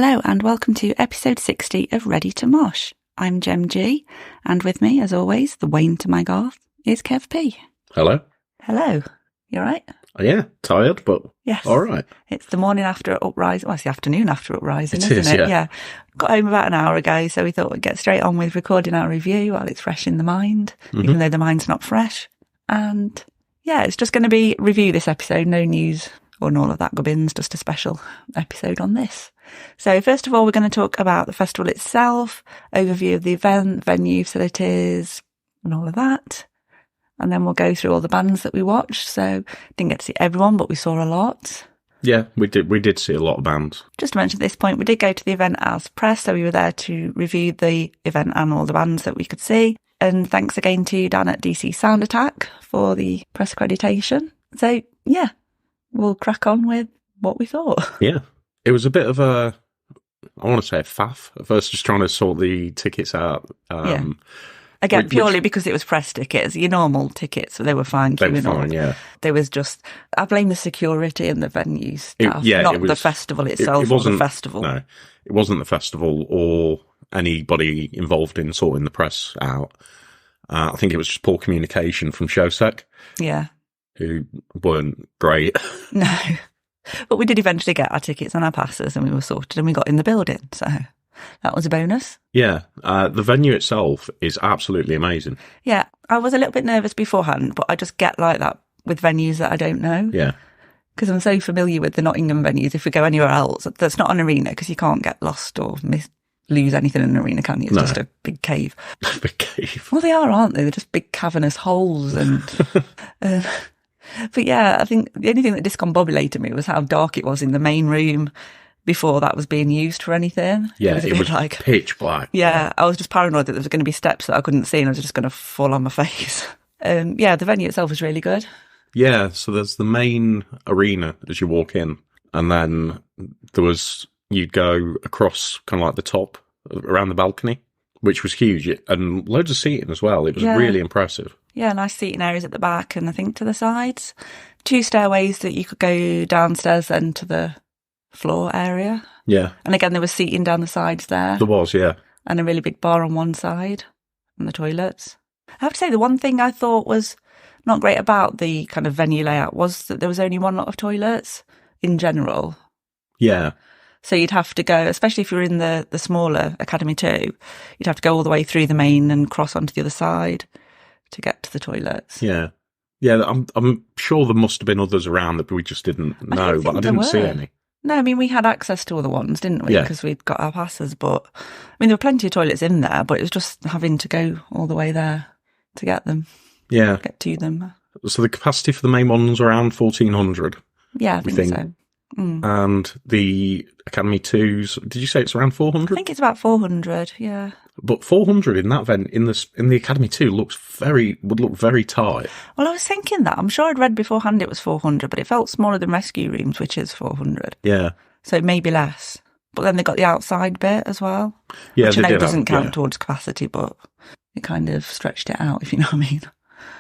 Hello and welcome to episode 60 of Ready to Mosh. I'm Gem G, and with me, as always, the Wayne to my Garth, is Kev P. Hello. Hello. You all right? Yeah, tired, but yes. All right. It's the morning after Uprising. Well, it's the afternoon after Uprising, It isn't is, it? yeah. Got home about an hour ago, so we thought we'd get straight on with recording our review while it's fresh in the mind, even though the mind's not fresh. And yeah, it's just going to be review this episode, no news or all of that gubbins, just a special episode on this. So first of all, we're going to talk about the festival itself, overview of the event, venue, facilities, and all of that. And then we'll go through all the bands that we watched. So didn't get to see everyone, but we saw a lot. Yeah, we did see a lot of bands. Just to mention at this point, we did go to the event as press, so we were there to review the event and all the bands that we could see. And thanks again to Dan at DC Sound Attack for the press accreditation. So yeah, we'll crack on with what we thought. Yeah. It was a bit of a, I want to say a faff at first, just trying to sort the tickets out. Again, purely because it was press tickets, your normal tickets, so they were fine. They were fine, yeah. There was just, I blame the security and the venue staff, not the festival itself. It wasn't the festival. No, it wasn't the festival or anybody involved in sorting the press out. I think it was just poor communication from Showsec. Yeah. Who weren't great. No. But we did eventually get our tickets and our passes and we were sorted and we got in the building. So that was a bonus. Yeah. The venue itself is absolutely amazing. Yeah. I was a little bit nervous beforehand, but I just get like that with venues that I don't know. Yeah. Because I'm so familiar with the Nottingham venues. If we go anywhere else, that's not an arena because you can't get lost or lose anything in an arena, can you? It's just a big cave. Big cave. Well, they are, aren't they? They're just big cavernous holes and... But yeah, I think the only thing that discombobulated me was how dark it was in the main room before that was being used for anything. Yeah, it was like pitch black. Yeah, I was just paranoid that there was going to be steps that I couldn't see and I was just going to fall on my face. Yeah, the venue itself was really good. Yeah, so there's the main arena as you walk in, and then you'd go across kind of like the top around the balcony, which was huge, and loads of seating as well. It was really impressive. Yeah, nice seating areas at the back and I think to the sides. 2 stairways that you could go downstairs then to the floor area. Yeah. And again, there was seating down the sides there. There was, yeah. And a really big bar on one side and the toilets. I have to say, the one thing I thought was not great about the kind of venue layout was that there was only one lot of toilets in general. Yeah. So you'd have to go, especially if you're in the smaller Academy 2, you'd have to go all the way through the main and cross onto the other side to get to the toilets. Yeah. Yeah, I'm sure there must have been others around that we just didn't know, but I didn't see any. No, I mean, we had access to other ones, didn't we? Yeah. Because we'd got our passes, but I mean, there were plenty of toilets in there, but it was just having to go all the way there to get them. Yeah. Get to them. So the capacity for the main one's around 1,400. Yeah, I think so. And the Academy 2s, did you say it's around 400? I think it's about 400, yeah. But 400 in that event, in the Academy 2, would look very tight. Well, I was thinking that. I'm sure I'd read beforehand it was 400, but it felt smaller than Rescue Rooms, which is 400. Yeah. So maybe less. But then they got the outside bit as well. Yeah, which I know doesn't count towards capacity, but it kind of stretched it out, if you know what I mean.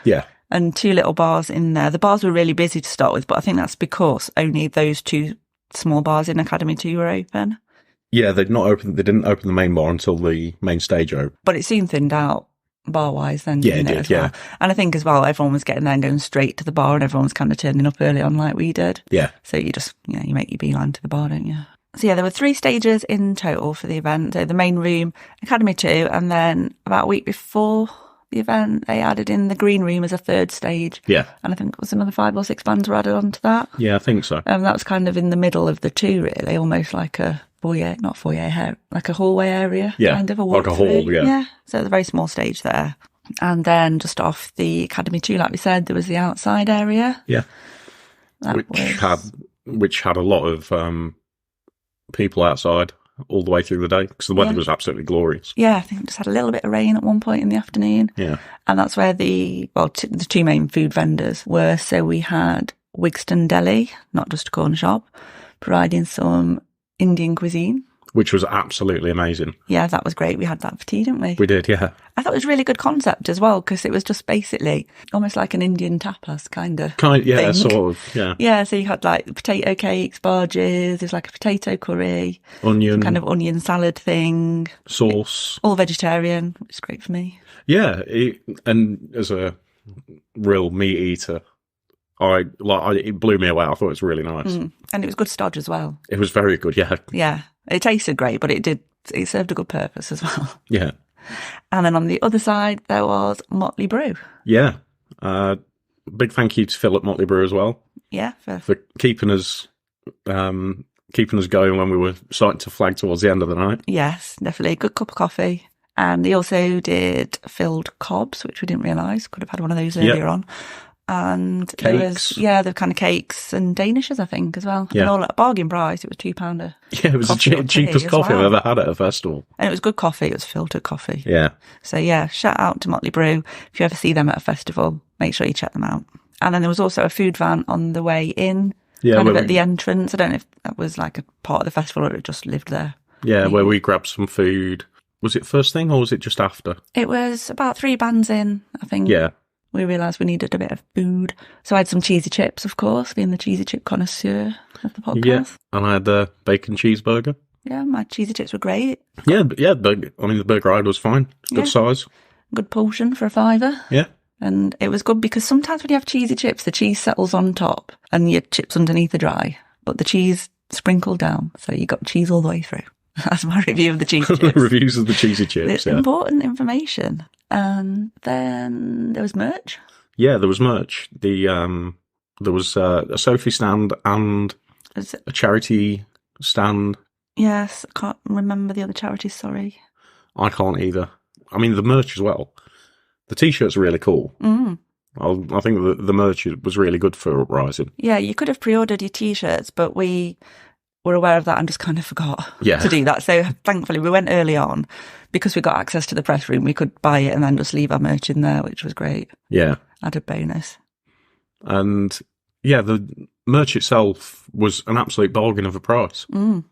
Yeah. And 2 little bars in there. The bars were really busy to start with, but I think that's because only those 2 small bars in Academy 2 were open. Yeah, they didn't open the main bar until the main stage opened. But it seemed thinned out bar-wise then, yeah, didn't it, as well? And I think as well, everyone was getting there and going straight to the bar and everyone was kind of turning up early on like we did. Yeah. So you just, you make your beeline to the bar, don't you? So yeah, there were 3 stages in total for the event. So the main room, Academy 2, and then about a week before the event, they added in the green room as a 3rd stage. Yeah. And I think it was another 5 or 6 bands were added onto that. Yeah, I think so. That was kind of in the middle of the 2, really, almost like a foyer, not foyer, like a hallway area. Yeah, kind of a like a hall, yeah. Yeah, so it's a very small stage there. And then just off the Academy 2, like we said, there was the outside area. Yeah. Which had a lot of people outside all the way through the day because the weather was absolutely glorious. Yeah, I think it just had a little bit of rain at one point in the afternoon. Yeah. And that's where the 2 main food vendors were. So we had Wigston Deli, not just a corner shop, providing some Indian cuisine. which was absolutely amazing. Yeah, that was great. We had that for tea, didn't we? We did, yeah. I thought it was a really good concept as well, because it was just basically almost like an Indian tapas kind of Yeah, thing. sort of, yeah. Yeah, so you had like potato cakes, barges, there's like a potato curry, Onion. kind of onion salad thing. Sauce. All vegetarian, which is great for me. Yeah, and as a real meat eater, it blew me away. I thought it was really nice. And it was good stodge as well. It was very good, yeah. Yeah, it tasted great, but it served a good purpose as well. Yeah. And then on the other side, there was Motley Brew. Yeah. Big thank you to Phil at Motley Brew as well. Yeah. For keeping us going when we were starting to flag towards the end of the night. Yes, definitely. Good cup of coffee. And they also did filled cobs, which we didn't realise. Could have had one of those earlier on. And cakes. the kind of cakes and Danishes, I think, as well. Yeah. And all at a bargain price. It was £2. Yeah, it was the cheapest coffee I've ever had at a festival. And it was good coffee. It was filtered coffee. Yeah. So yeah, shout out to Motley Brew. If you ever see them at a festival, make sure you check them out. And then there was also a food van on the way in, kind of at the entrance. I don't know if that was like a part of the festival or it just lived there. Yeah, where we grabbed some food. Was it first thing or was it just after? It was about 3 bands in, I think. Yeah. We realised we needed a bit of food. So I had some cheesy chips, of course, being the cheesy chip connoisseur of the podcast. Yeah, and I had the bacon cheeseburger. Yeah, my cheesy chips were great. Yeah, the burger I had was fine. Good size. Good portion for a £5. Yeah. And it was good because sometimes when you have cheesy chips, the cheese settles on top and your chips underneath are dry, but the cheese sprinkled down, so you got cheese all the way through. That's my review of the cheesy chips. Reviews of the cheesy chips, It's important information. And then there was merch. Yeah, there was merch. There was a Sophie stand and a charity stand. Yes, I can't remember the other charities, sorry. I can't either. I mean, the merch as well. The T-shirts are really cool. I think the merch was really good for Uprising. Yeah, you could have pre-ordered your T-shirts, but we were aware of that and just kind of forgot to do that. So thankfully we went early on because we got access to the press room. We could buy it and then just leave our merch in there, which was great. Yeah. Added bonus. And yeah, the merch itself was an absolute bargain of a price. And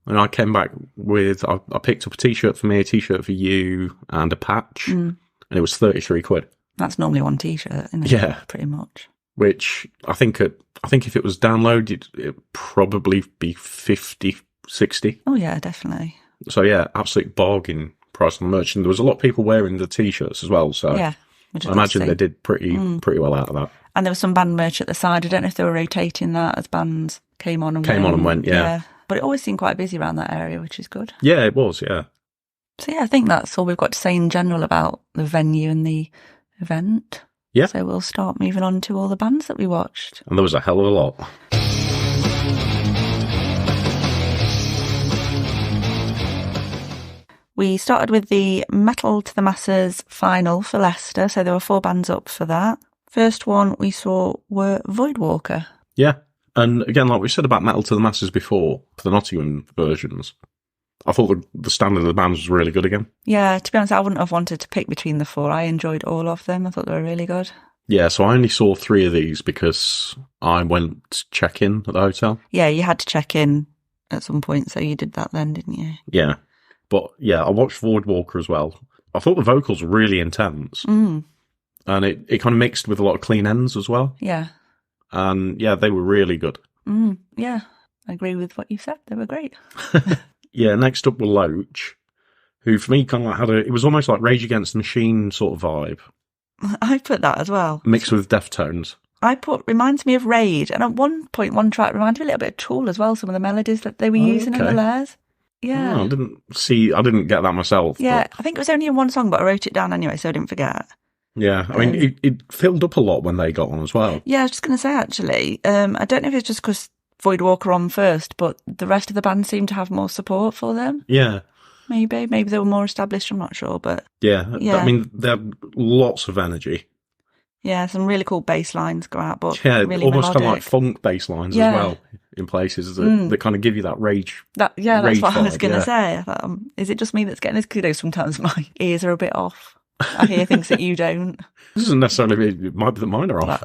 I came back with, I picked up a T-shirt for me, a T-shirt for you and a patch and it was 33 quid. That's normally one T-shirt, isn't it? Yeah. Pretty much. Which I think if it was downloaded, it'd probably be 50, 60. Oh yeah, definitely. So yeah, absolute bargain price on the merch. And there was a lot of people wearing the T-shirts as well. So yeah, I imagine they did pretty well out of that. And there was some band merch at the side. I don't know if they were rotating that as bands came on and went. Yeah. But it always seemed quite busy around that area, which is good. Yeah, it was, yeah. So yeah, I think that's all we've got to say in general about the venue and the event. Yeah. So we'll start moving on to all the bands that we watched. And there was a hell of a lot. We started with the Metal to the Masses final for Leicester, so there were 4 bands up for that. First one we saw were Voidwalker. Yeah, and again, like we said about Metal to the Masses before, for the Nottingham versions, I thought the standard of the bands was really good again. Yeah, to be honest, I wouldn't have wanted to pick between the 4. I enjoyed all of them. I thought they were really good. Yeah, so I only saw 3 of these because I went to check in at the hotel. Yeah, you had to check in at some point, so you did that then, didn't you? Yeah. But yeah, I watched Voidwalker as well. I thought the vocals were really intense. And it kind of mixed with a lot of clean ends as well. Yeah. And yeah, they were really good. Yeah, I agree with what you said. They were great. Yeah, next up were Loach, who for me kind of had it was almost like Rage Against the Machine sort of vibe. I put that as well. Mixed with Deftones. Reminds me of Rage. And at one point, one track reminded me a little bit of Tool as well, some of the melodies that they were using in the layers. Yeah. Oh, I didn't get that myself. Yeah, but... I think it was only in one song, but I wrote it down anyway, so I didn't forget. Yeah, I mean, it filled up a lot when they got on as well. Yeah, I was just going to say, actually, I don't know if it's just because Voidwalker on first, but the rest of the band seemed to have more support for them. Yeah. Maybe they were more established, I'm not sure, but... Yeah, I mean, they had lots of energy. Yeah, some really cool bass lines go out, but almost really melodic. kind of like funk bass lines as well in places that kind of give you that rage. That's what vibe, I was going to say. I thought, is it just me that's getting this kudos? Sometimes my ears are a bit off. I hear things that you don't. This doesn't necessarily mean it might be that mine are off.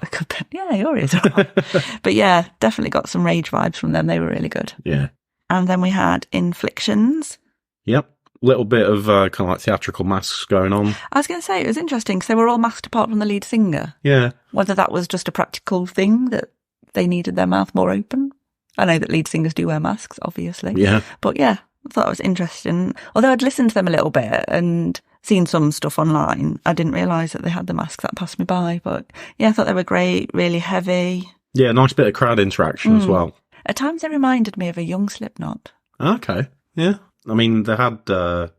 Yeah, your ears are off. But yeah, definitely got some rage vibes from them. They were really good. Yeah. And then we had Inflictions. Yep. Little bit of kind of like theatrical masks going on. I was going to say, it was interesting because they were all masked apart from the lead singer. Yeah. Whether that was just a practical thing that they needed their mouth more open. I know that lead singers do wear masks, obviously. Yeah. But yeah, I thought it was interesting. Although I'd listened to them a little bit and seen some stuff online, I didn't realise that they had the masks. That passed me by. But yeah, I thought they were great, really heavy. Yeah, nice bit of crowd interaction as well. At times they reminded me of a young Slipknot. Okay, yeah. I mean, they had a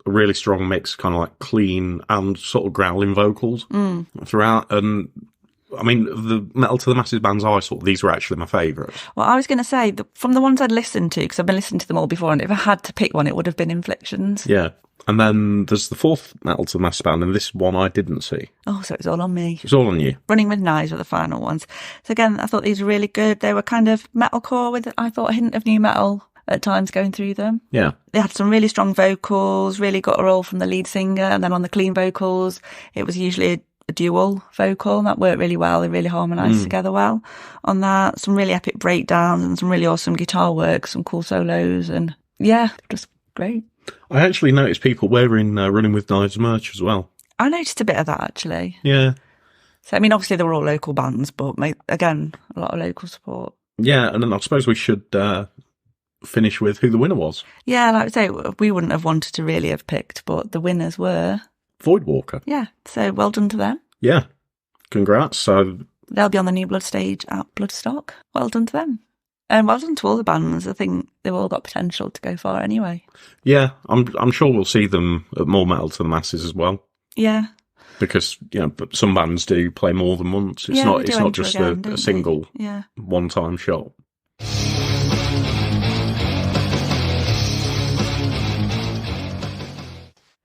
really strong mix, kind of like clean and sort of growling vocals throughout. And I mean, the Metal to the Masses bands I saw, these were actually my favourites. Well, I was going to say, from the ones I'd listened to, because I've been listening to them all before, and if I had to pick one, it would have been Inflictions. Yeah. And then there's the fourth Metal to the Masses band, and this one I didn't see. Oh, so it's all on me. It's all on you. Running with Knives were the final ones. So again, I thought these were really good. They were kind of metalcore with, I thought, a hint of new metal at times going through them. Yeah. They had some really strong vocals, really got a roll from the lead singer, and then on the clean vocals, it was usually a dual vocal, and that worked really well. They really harmonised together well on that. Some really epic breakdowns and some really awesome guitar work, some cool solos, and yeah, just great. I actually noticed people wearing Running with Knives merch as well. I noticed a bit of that, actually. Yeah. So, I mean, obviously they were all local bands, but again, a lot of local support. Yeah, and then I suppose we should finish with who the winner was. Yeah, like I say, we wouldn't have wanted to really have picked, but the winners were Voidwalker. Yeah, so well done to them. Yeah, congrats. So they'll be on the New Blood stage at Bloodstock. Well done to them. And well done to all the bands. I think they've all got potential to go far anyway. Yeah, I'm sure we'll see them at more Metal to the Masses as well. Yeah. Because, but some bands do play more than once. It's not just a single one-time shot.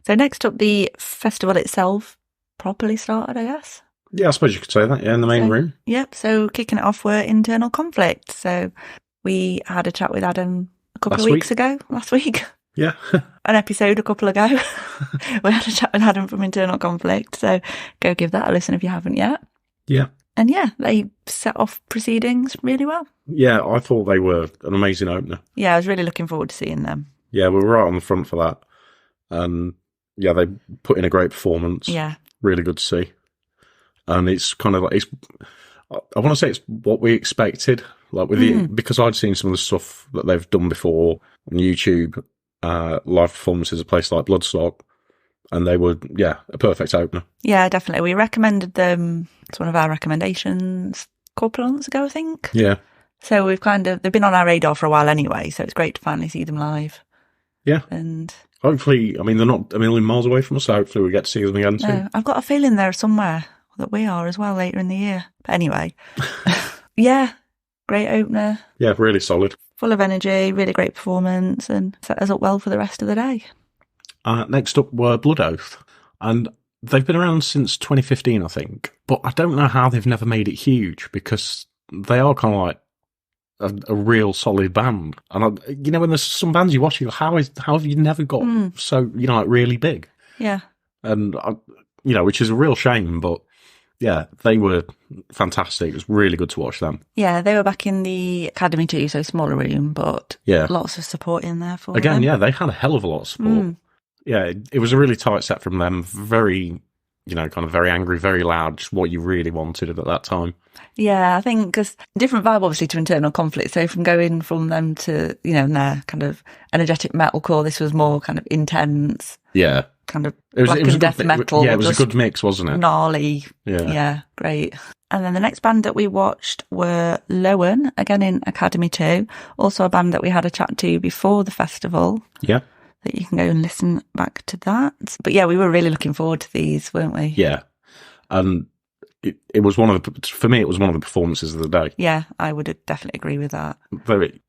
So next up, the festival itself properly started, I guess. Yeah, I suppose you could say that, in the main room. Yep, so kicking it off were internal conflicts. So we had a chat with Adam last week. Yeah. An episode a couple ago. We had a chat with Adam from Internal Conflict, so go give that a listen if you haven't yet. Yeah. And yeah, they set off proceedings really well. Yeah, I thought they were an amazing opener. Yeah, I was really looking forward to seeing them. Yeah, we were right on the front for that. And yeah, they put in a great performance. Yeah. Really good to see. And it's kind of like, I want to say it's what we expected. Like with because I'd seen some of the stuff that they've done before on YouTube, live performances at a place like Bloodstock, and they were, a perfect opener. Yeah, definitely. We recommended them. It's one of our recommendations a couple of months ago, I think. Yeah. So they've been on our radar for a while anyway, so it's great to finally see them live. Yeah. And hopefully, I mean, they're not a million miles away from us, so hopefully we get to see them again soon. No, I've got a feeling they're somewhere that we are as well later in the year. But anyway, yeah, great opener. Yeah, really solid. Full of energy, really great performance, and set us up well for the rest of the day. Next up were Blood Oath, and they've been around since 2015, I think. But I don't know how they've never made it huge, because they are kind of like a real solid band. And when there's some bands you watch, you go, how have you never got so like really big? Yeah. And which is a real shame, but yeah, they were fantastic. It was really good to watch them. Yeah, they were back in the Academy too, so smaller room, but lots of support in there for them. Yeah, they had a hell of a lot of support. Yeah, it was a really tight set from them. Very, kind of very angry, very loud, just what you really wanted at that time. Yeah, I think because different vibe obviously to Internal Conflict. So from going from them to, their kind of energetic metalcore, this was more kind of intense. Yeah. Kind of it was death metal. Yeah, it was a good mix, wasn't it? Gnarly. Yeah, great. And then the next band that we watched were Lowen, again in Academy 2. Also a band that we had a chat to before the festival. Yeah. That you can go and listen back to that. But yeah, we were really looking forward to these, weren't we? Yeah. And it was for me, it was one of the performances of the day. Yeah, I would definitely agree with that.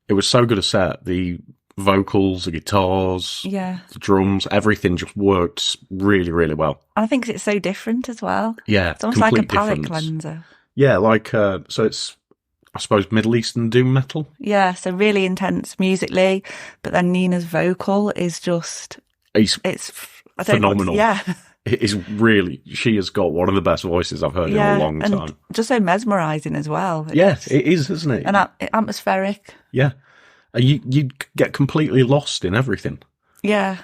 It was so good a set. The vocals, the guitars, the drums, everything just worked really, really well. I think it's so different as well. Yeah, it's almost like a palate cleanser. Yeah, so it's, I suppose, Middle Eastern doom metal. Yeah, so really intense musically, but then Nina's vocal is just it's phenomenal. Yeah. It is really, she has got one of the best voices I've heard in a long time. Just so mesmerising as well. Yes, it is, isn't it? And atmospheric. Yeah. And you'd get completely lost in everything. Yeah.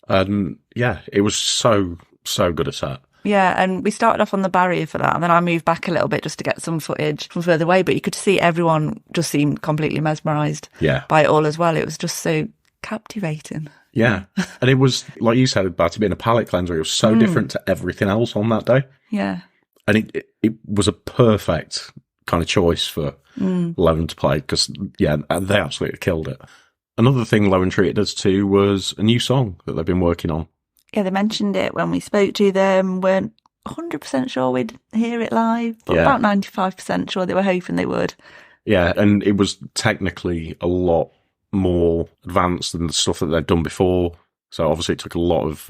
Yeah, it was so good a set. Yeah, and we started off on the barrier for that, and then I moved back a little bit just to get some footage from further away, but you could see everyone just seemed completely mesmerised by it all as well. It was just so captivating. Yeah, and it was, like you said, about it being a palate cleanser, it was so different to everything else on that day. Yeah. And it was a perfect kind of choice for Lowen to play, because, yeah, they absolutely killed it. Another thing Lowen treated us to was a new song that they've been working on. Yeah, they mentioned it when we spoke to them. Weren't 100% sure we'd hear it live, but about 95% sure they were hoping they would. Yeah, and it was technically a lot more advanced than the stuff that they'd done before. So obviously it took a lot of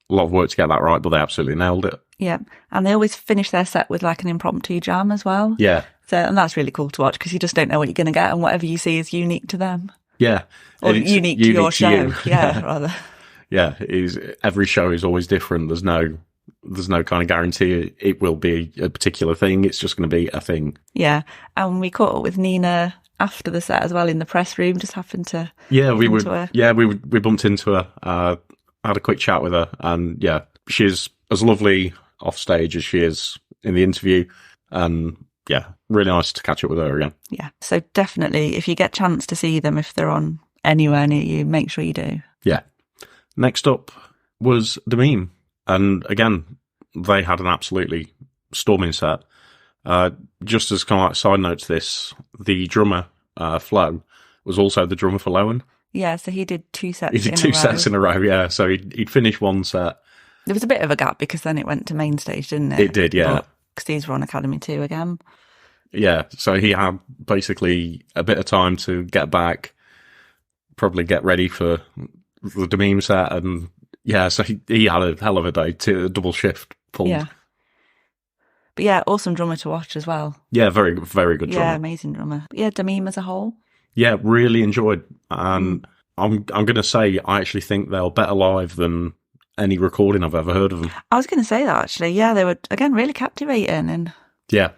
work to get that right, but they absolutely nailed it. Yeah, and they always finish their set with like an impromptu jam as well. Yeah. So, and that's really cool to watch, because you just don't know what you're going to get, and whatever you see is unique to them. Yeah. Or unique to your show. Yeah, rather. Yeah, every show is always different. There's no kind of guarantee it will be a particular thing. It's just going to be a thing. Yeah, and we caught up with Nina after the set as well in the press room. Just happened to we bumped into her. Had a quick chat with her, and yeah, she's as lovely off stage as she is in the interview. And yeah, really nice to catch up with her again. Yeah, so definitely, if you get a chance to see them, if they're on anywhere near you, make sure you do. Yeah. Next up was The Meme. And again, they had an absolutely storming set. Just as kind of like side note to this, the drummer, Flo, was also the drummer for Lowen. Yeah, so he did two sets in a row. He did two sets in a row, yeah. So he'd finished one set. There was a bit of a gap because then it went to main stage, didn't it? It did, yeah. Because these were on Academy 2 again. Yeah, so he had basically a bit of time to get back, probably get ready for the Meme set, and yeah, so he had a hell of a day, to a double shift pulled. Yeah. But yeah, awesome drummer to watch as well. Yeah, very, very good drummer. Yeah, amazing drummer. But yeah, Meme as a whole. Yeah, really enjoyed. And I'm going to say I actually think they're better live than any recording I've ever heard of them. I was going to say that actually. Yeah, they were, again, really captivating. And yeah,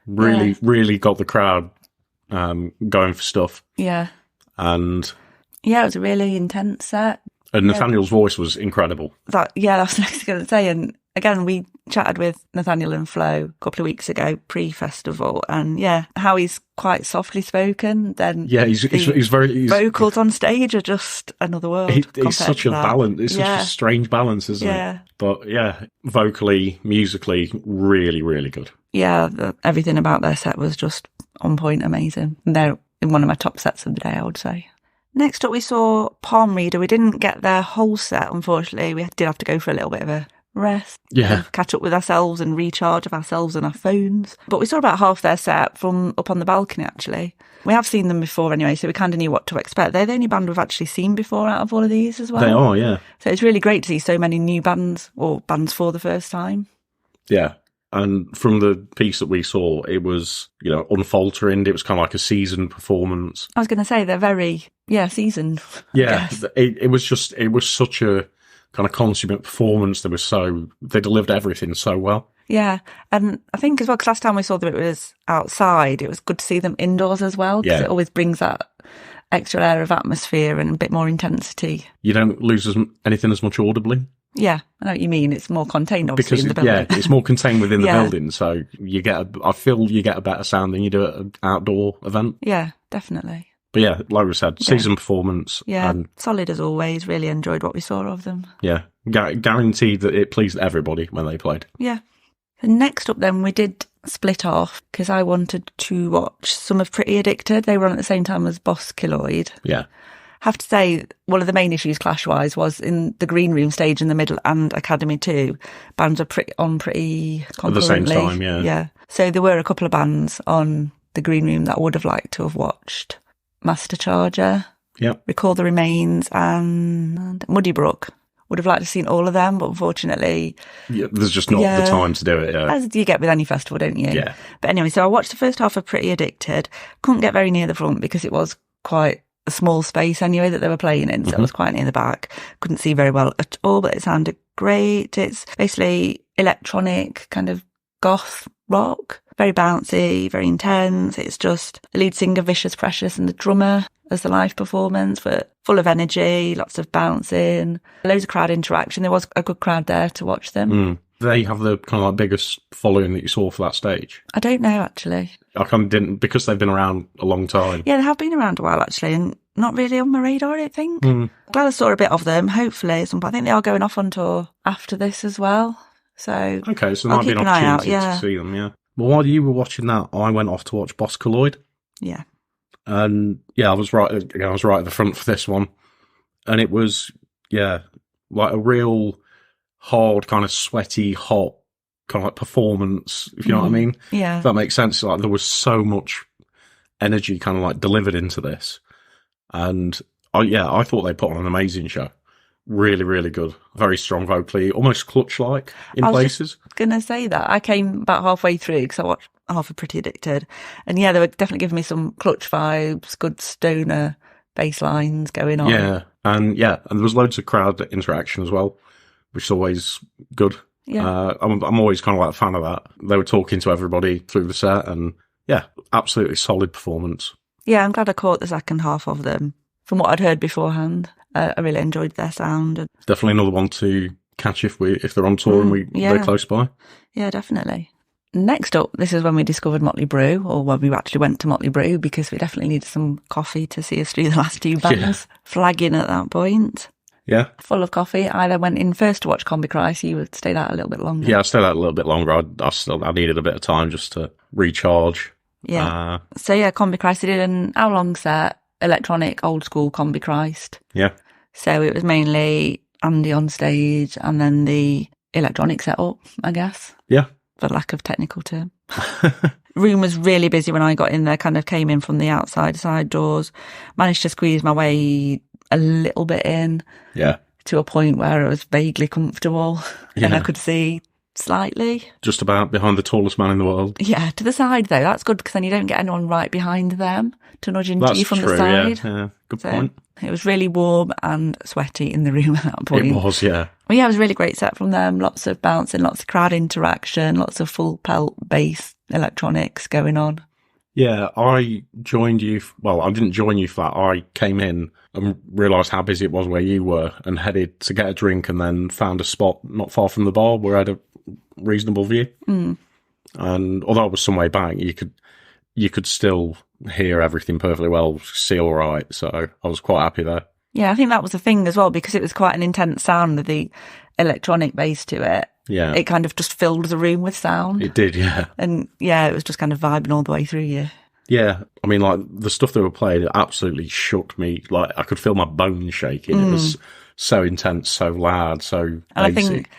really got the crowd going for stuff. Yeah. And yeah, it was a really intense set. And Nathaniel's voice was incredible. That's what I was going to say. And again, we chatted with Nathaniel and Flo a couple of weeks ago, pre-festival, and yeah, how he's quite softly spoken. Then he's very vocals on stage are just another world. He's such a balance. It's such a strange balance, isn't it? But yeah, vocally, musically, really, really good. Yeah, everything about their set was just on point, amazing. And they're in one of my top sets of the day, I would say. Next up, we saw Palm Reader. We didn't get their whole set, unfortunately. We did have to go for a little bit of a rest. Yeah. Catch up with ourselves and recharge of ourselves and our phones. But we saw about half their set from up on the balcony, actually. We have seen them before anyway, so we kind of knew what to expect. They're the only band we've actually seen before out of all of these as well. They are, yeah. So it's really great to see so many new bands, or bands for the first time. Yeah. And from the piece that we saw, it was, unfaltering. It was kind of like a seasoned performance. I was going to say, they're very, seasoned. Yeah, it was such a kind of consummate performance. They delivered everything so well. Yeah, and I think as well, because last time we saw them, it was outside. It was good to see them indoors as well, because it always brings that extra layer of atmosphere and a bit more intensity. You don't lose anything as much audibly. Yeah, I know what you mean. It's more contained, obviously, in the building. Yeah, it's more contained within the building, so I feel you get a better sound than you do at an outdoor event. Yeah, definitely. But yeah, like we said, season performance. Yeah, and solid as always. Really enjoyed what we saw of them. Yeah, guaranteed that it pleased everybody when they played. Yeah. And next up then, we did split off, because I wanted to watch some of Pretty Addicted. They were on at the same time as Boss Killoid. Yeah. Have to say, one of the main issues clash-wise was in the green room stage in the middle and Academy 2. Bands were pretty concurrently. At the same time, yeah. Yeah. So there were a couple of bands on the green room that I would have liked to have watched. Master Charger, Recall the Remains, and Muddy Brook. Would have liked to have seen all of them, but unfortunately... Yeah, there's just not the time to do it, As you get with any festival, don't you? Yeah. But anyway, so I watched the first half of Pretty Addicted. Couldn't get very near the front because it was quite a small space anyway that they were playing in, so it was quite near the back. Couldn't see very well at all, but it sounded great. It's basically electronic, kind of goth rock. Very bouncy, very intense. It's just the lead singer, Vicious Precious, and the drummer, as the live performance, but full of energy, lots of bouncing, loads of crowd interaction. There was a good crowd there to watch them. They have the kind of like biggest following that you saw for that stage. I don't know, actually. I kind of didn't, because they've been around a long time. Yeah, they have been around a while, actually, and not really on my radar, I don't think. Glad I saw a bit of them, hopefully. I think they are going off on tour after this as well. So okay, so there might be an opportunity to see them, yeah. Well, while you were watching that, I went off to watch Boss Colloid. Yeah. And yeah, I was right at the front for this one. And it was, yeah, like a real hard, kind of sweaty, hot, kind of like performance, if you know what I mean. Yeah. If that makes sense. Like there was so much energy kind of like delivered into this. And I thought they put on an amazing show. Really, really good. Very strong vocally, almost Clutch-like in places. I was going to say that. I came about halfway through because I watched half of Pretty Addicted. And yeah, they were definitely giving me some Clutch vibes, good stoner bass lines going on. Yeah. And there was loads of crowd interaction as well, which is always good. Yeah. I'm always kind of like a fan of that. They were talking to everybody through the set and yeah, absolutely solid performance. Yeah, I'm glad I caught the second half of them from what I'd heard beforehand. I really enjoyed their sound. Definitely another one to catch if they're on tour and they're close by. Yeah, definitely. Next up, this is when we discovered Motley Brew, or when we actually went to Motley Brew, because we definitely needed some coffee to see us through the last two bands, flagging at that point. Yeah. Full of coffee. I then went in first to watch Combi Cry, so you would stay out a little bit longer. Yeah, I stayed out a little bit longer. I needed a bit of time just to recharge. Yeah. Combi Christ, they did an hour-long set, electronic, old-school Combi Christ. Yeah. So it was mainly Andy on stage and then the electronic setup, I guess. Yeah. For lack of technical term. Room was really busy when I got in there, kind of came in from the outside side doors, managed to squeeze my way a little bit in. Yeah. To a point where it was vaguely comfortable and I could see slightly. Just about behind the tallest man in the world. Yeah, to the side though. That's good because then you don't get anyone right behind them to nudge into you from the side. Yeah, good point. It was really warm and sweaty in the room at that point. It was, yeah. Well, yeah, it was a really great set from them. Lots of bouncing, lots of crowd interaction, lots of full pelt bass electronics going on. Yeah, I joined you. Well, I didn't join you for that. I came in and realised how busy it was where you were and headed to get a drink and then found a spot not far from the bar where I had a reasonable view. And although I was some way back, you could still hear everything perfectly well, see all right. So I was quite happy there. Yeah, I think that was the thing as well, because it was quite an intense sound with the electronic bass to it. Yeah. It kind of just filled the room with sound. It did, yeah. And yeah, it was just kind of vibing all the way through you. Yeah. I mean, like, the stuff they were playing, it absolutely shook me. Like, I could feel my bones shaking. It was so intense, so loud, so basic. And I think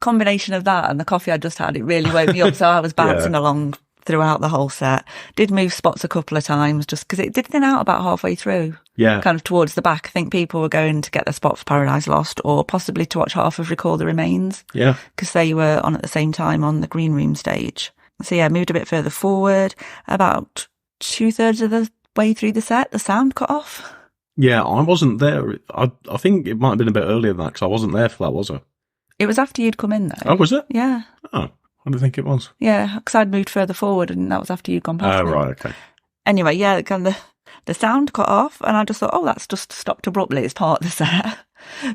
combination of that and the coffee I just had, it really woke me up. So I was bouncing along throughout the whole set. Did move spots a couple of times just because it did thin out about halfway through. Yeah. Kind of towards the back. I think people were going to get their spot for Paradise Lost or possibly to watch half of Recall the Remains. Yeah. Because they were on at the same time on the green room stage. So yeah, moved a bit further forward. About 2/3 of the way through the set, the sound cut off. Yeah, I wasn't there. I think it might have been a bit earlier than that because I wasn't there for that, was I? It was after you'd come in though. Oh, was it? Yeah. Oh, I didn't think it was. Yeah, because I'd moved further forward and that was after you'd gone past me. Oh, right, okay. Anyway, yeah, kind of the sound cut off and I just thought, oh, that's just stopped abruptly. It's part of the set.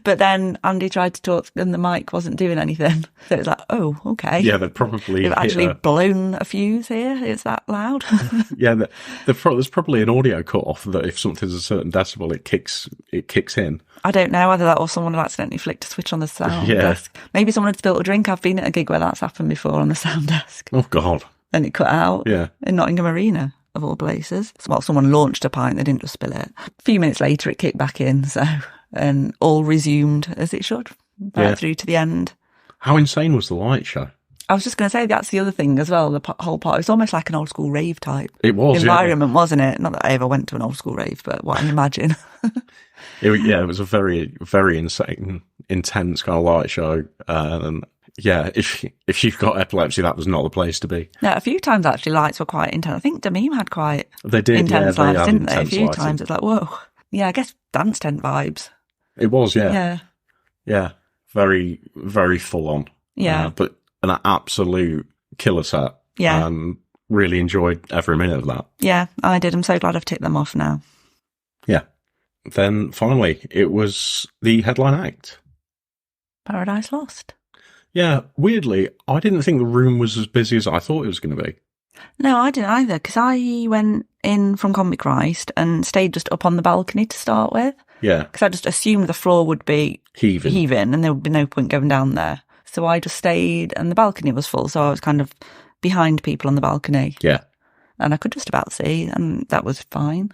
But then Andy tried to talk and the mic wasn't doing anything. So it was like, oh, okay. Yeah, they've probably They've actually blown a fuse here. It's that loud. Yeah, there's probably an audio cut off that if something's a certain decibel, it kicks in. I don't know whether that or someone had accidentally flicked a switch on the sound desk. Maybe someone had spilled a drink. I've been at a gig where that's happened before on the sound desk. Oh, God. And it cut out. Yeah. In Nottingham Arena, of all places. Well, someone launched a pint, they didn't just spill it. A few minutes later, it kicked back in, and all resumed as it should, right through to the end. How insane was the light show? I was just going to say, that's the other thing as well, the whole part. It was almost like an old school rave type environment, wasn't it? Not that I ever went to an old school rave, but what I imagine. It was a very, very insane, intense kind of light show. And yeah, if you've got epilepsy, that was not the place to be. No, a few times actually lights were quite intense. I think Damim had quite intense lights, didn't they? A few times it's like, whoa. Yeah, I guess dance tent vibes. It was, yeah. Yeah. Yeah. Very, very full on. Yeah. But an absolute killer set. Yeah. Really enjoyed every minute of that. Yeah, I did. I'm so glad I've ticked them off now. Yeah. Then finally, it was the headline act. Paradise Lost. Yeah, weirdly, I didn't think the room was as busy as I thought it was going to be. No, I didn't either, because I went in from Comic Christ and stayed just up on the balcony to start with. Yeah. Because I just assumed the floor would be heaving and there would be no point going down there. So I just stayed and the balcony was full, so I was kind of behind people on the balcony. Yeah. And I could just about see, and that was fine.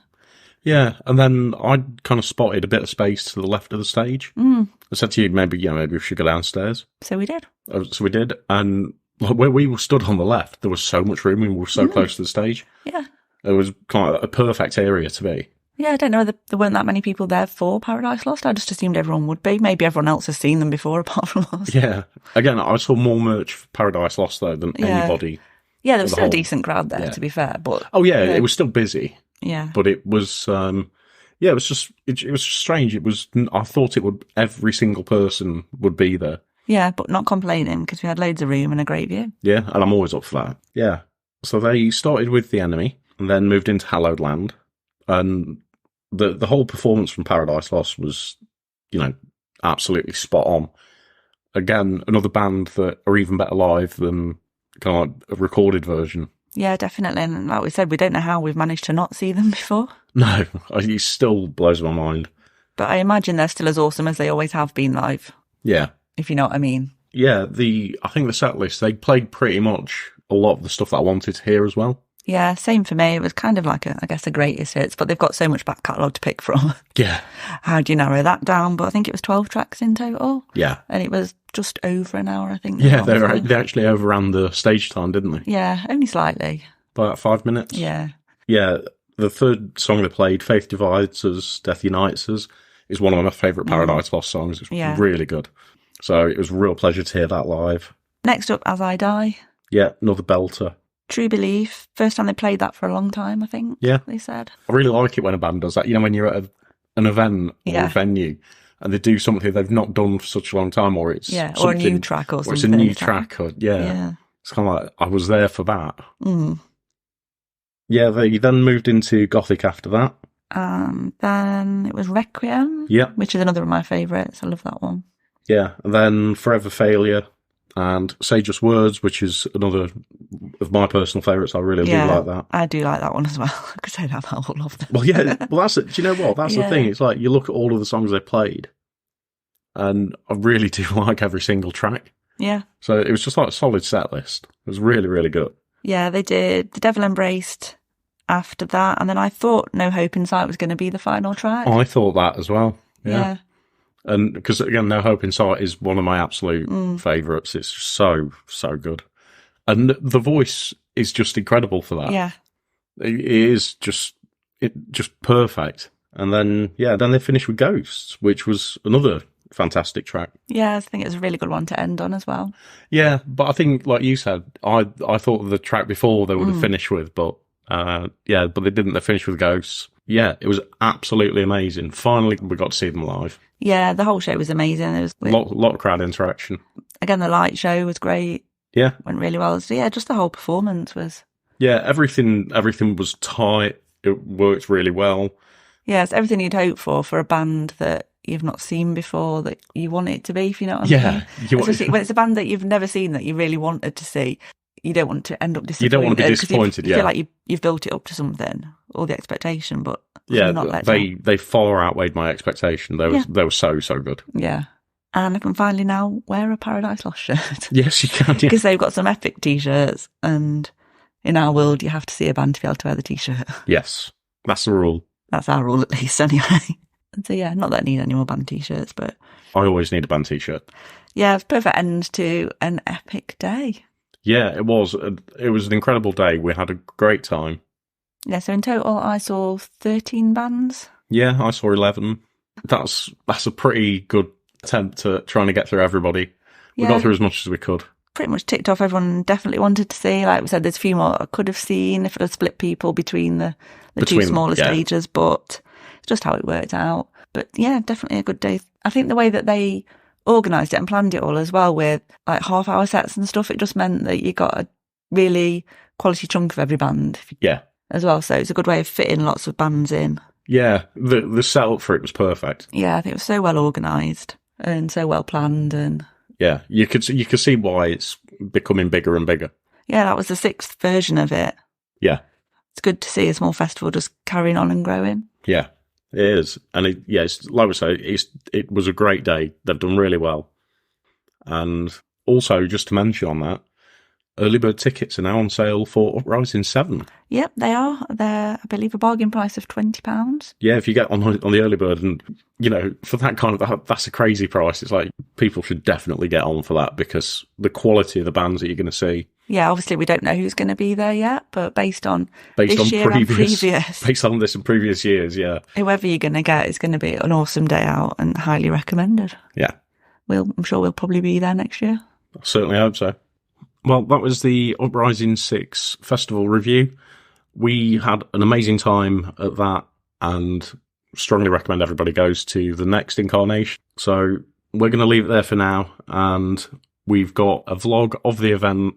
Yeah, and then I kind of spotted a bit of space to the left of the stage. I said to you, maybe we should go downstairs. So we did. So we did, and where we were stood on the left, there was so much room, and we were so close to the stage. Yeah. It was kind of a perfect area to be. Yeah, I don't know whether there weren't that many people there for Paradise Lost. I just assumed everyone would be. Maybe everyone else has seen them before, apart from us. Yeah. Again, I saw more merch for Paradise Lost, though, than anybody. Yeah, there was still a decent crowd there, to be fair. But it was still busy. Yeah. But it was, it was just, it was strange. I thought every single person would be there. Yeah, but not complaining, because we had loads of room and a great view. Yeah, and I'm always up for that. Yeah. So they started with The Enemy, and then moved into Hallowed Land. And the whole performance from Paradise Lost was, absolutely spot on. Again, another band that are even better live than kind of like a recorded version. Yeah, definitely. And like we said, we don't know how we've managed to not see them before. No, it still blows my mind. But I imagine they're still as awesome as they always have been live. Yeah. If you know what I mean. Yeah, I think the set list, they played pretty much a lot of the stuff that I wanted to hear as well. Yeah, same for me. It was kind of like a greatest hits, but they've got so much back catalogue to pick from. Yeah. How do you narrow that down? But I think it was 12 tracks in total. Yeah. And it was just over an hour, I think. Yeah, they actually overran the stage time, didn't they? Yeah, only slightly. By about 5 minutes? Yeah. Yeah, the third song they played, Faith Divides Us, Death Unites Us, is one of my favourite Paradise Lost songs. It's really good. So it was a real pleasure to hear that live. Next up, As I Die. Yeah, another belter. True Belief. First time they played that for a long time, I think. Yeah. They said. I really like it when a band does that. When you're at an event or a venue and they do something they've not done for such a long time, or it's or a new track or something. Or it's a new track. It's kind of like, I was there for that. Mm. Yeah, they then moved into Gothic after that. Then it was Requiem, which is another of my favourites. I love that one. Yeah, and then Forever Failure and Say Just Words, which is another of my personal favourites. I really do like that. I do like that one as well. I could say that about all of them. Well, that's it. Do you know what? That's the thing. It's like you look at all of the songs they played, and I really do like every single track. Yeah. So it was just like a solid set list. It was really, really good. Yeah, they did The Devil Embraced after that, and then I thought No Hope in Sight was going to be the final track. I thought that as well. Yeah. And because, again, No Hope in Sight is one of my absolute favourites. It's so, so good. And the voice is just incredible for that. Yeah. It is just perfect. And then they finished with Ghosts, which was another fantastic track. Yeah, I think it was a really good one to end on as well. Yeah, but I think, like you said, I thought of the track before they would have finished with, but but they didn't. They finished with Ghosts. Yeah, it was absolutely amazing. Finally, we got to see them live. Yeah, the whole show was amazing. There was a lot of crowd interaction. Again, the light show was great. Yeah. Went really well. So, just the whole performance was... Yeah, everything was tight. It worked really well. Yeah, it's everything you'd hope for a band that you've not seen before, that you want it to be, if you know what I'm saying. Especially when it's a band that you've never seen, that you really wanted to see. You don't want to end up disappointed. You don't want to be disappointed, you feel like you've built it up to something, or the expectation, but not let down. They far outweighed my expectation. They were so, so good. Yeah. And I can finally now wear a Paradise Lost shirt. Yes, you can. Because they've got some epic T-shirts, and in our world, you have to see a band to be able to wear the T-shirt. Yes, that's the rule. That's our rule, at least, anyway. So, not that I need any more band T-shirts, but... I always need a band T-shirt. Yeah, it's a perfect end to an epic day. Yeah, it was. It was an incredible day. We had a great time. Yeah, so in total, I saw 13 bands. Yeah, I saw 11. That's a pretty good attempt at trying to get through everybody. We got through as much as we could. Pretty much ticked off everyone definitely wanted to see. Like we said, there's a few more I could have seen if it had split people between the two smaller stages, but it's just how it worked out. But yeah, definitely a good day. I think the way that they organised it and planned it all as well, with like half-hour sets and stuff, it just meant that you got a really quality chunk of every band. As well. So it's a good way of fitting lots of bands in Yeah, the setup for it was perfect. Yeah, I think it was so well organised and so well planned, and Yeah, you could see why it's becoming bigger and bigger. yeah, that was the 6th version of it. Yeah, It's good to see a small festival just carrying on and growing. yeah, it is, and it's like we say, it was a great day. They've done really well, and also just to mention on that, early bird tickets are now on sale for Uprising 7. Yep, they are. They're, I believe, a bargain price of £20. Yeah, if you get on the early bird, and for that kind of that's a crazy price. It's like people should definitely get on for that because the quality of the bands that you're going to see. Yeah, obviously we don't know who's going to be there yet, but based on this year and previous, based on this and previous years, yeah, whoever you're going to get is going to be an awesome day out and highly recommended. Yeah, I'm sure we'll probably be there next year. I certainly hope so. Well, that was the Uprising 6 festival review. We had an amazing time at that and strongly recommend everybody goes to the next incarnation. So we're going to leave it there for now, and we've got a vlog of the event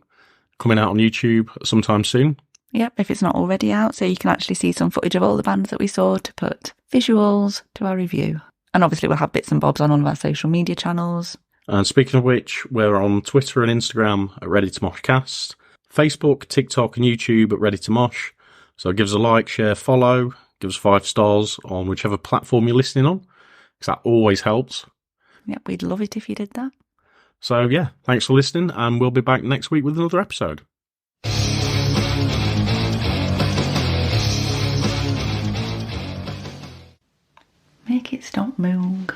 coming out on YouTube sometime soon. Yep, if it's not already out, so you can actually see some footage of all the bands that we saw to put visuals to our review. And obviously we'll have bits and bobs on all of our social media channels. And speaking of which, we're on Twitter and Instagram at Ready to Moshcast, Facebook, TikTok and YouTube at Ready to Mosh. So give us a like, share, follow, give us 5 stars on whichever platform you're listening on, because that always helps. Yep, we'd love it if you did that. So yeah, thanks for listening, and we'll be back next week with another episode. Make it stop, Moog.